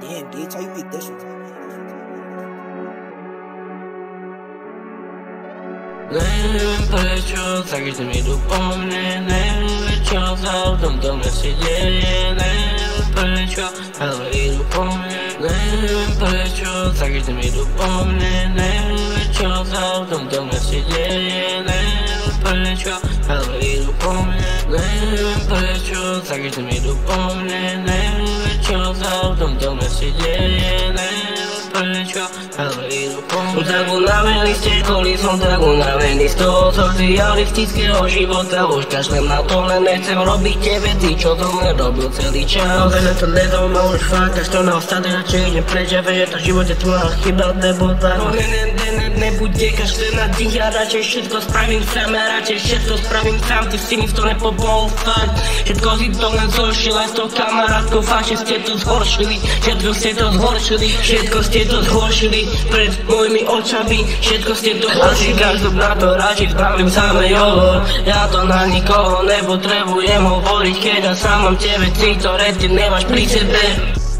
Damn, bitch, how you make this one? Полечу, за каждыми дубами, лечу за дом на сиденье, полечу, говори дубами, полечу, за каждыми дубами, лечу за дом на сиденье, полечу, говори дубами, полечу, за каждыми дубами, лечу за дом на сиденье, полечу, говори dupami. Tak unavený ste kvôli som tak unavený z toho socialistického života. Už kašlem na to, len nechcem robiť tie veci, čo som nerobil celý čas. Ale to nedoma už fakt, až to na ostane, radšej idem preč, ja viem, že to v živote tvoja chyba nebo tak. No nebude kašle na dých, ja radšej všetko spravím sám, ja radšej všetko spravím sám, ty si mi v to nepomôl fakt. Všetko si to len zhoršil, aj s tou kamarátkou, fakt, že ste to zhoršili, všetko ste to zhoršili, všetko ste to zhoršili pred mojimi očami, všetko ste to asi každú na to radšej spravím same jolo. Ja to na nikoho nepotrebujem hovoriť, keď ja sám mám tie veci, ktoré ty nemáš pri sebe.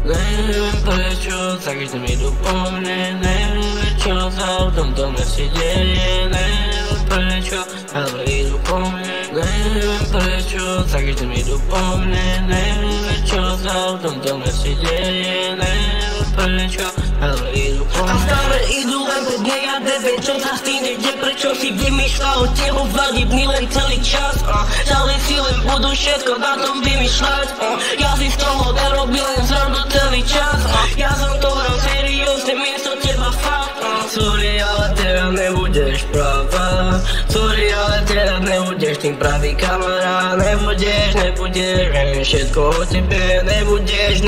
Neviem prečo, za každým idú po mne, neviem čo za dom na siedeje, neviem prečo, ale idú po mne, neviem prečo, za každým idú po mne, neviem čo za dom na siedeje, neviem prečo, ale idú po mne. A stále idú len pred nej, ja neviem čo sa s tým ide, prečo si vymýšľa o telo vadibný len celý čas. Ďalej si len budú všetko na tom vymýšľať, ja si z toho nerobil len zradu celý čas. Ja som to bral seriózne miesto teba fakt. Sorry, ale teraz nebudeš pravá, sorry, ale teraz nebudeš tým pravý kamarát. Nebudeš, viem všetko o tebe, nebudeš,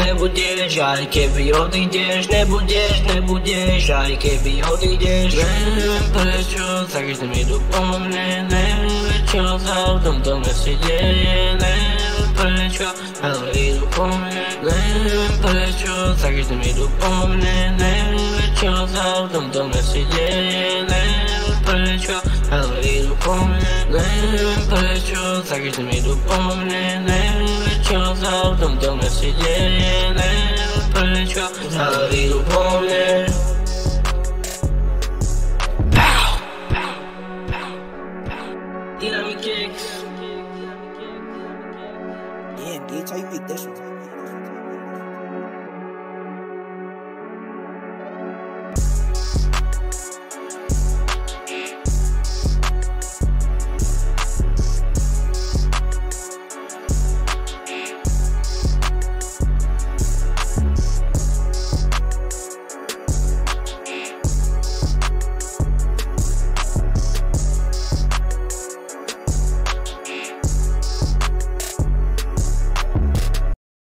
aj keby odídeš, nebudeš, aj keby odídeš. Neviem prečo, za každým idú po mne, neviem čo za dom na siedeje, neviem prečo, ale idú po mne, neviem prečo, za každým idú po mne, neviem čo za dom na siedeje, neviem prečo, ale idú po mne, neviem prečo, za každým idú po mne, neviem čo za dom na siedeje, neviem prečo, ale idú po mne. Damn, bitch, how you make this one?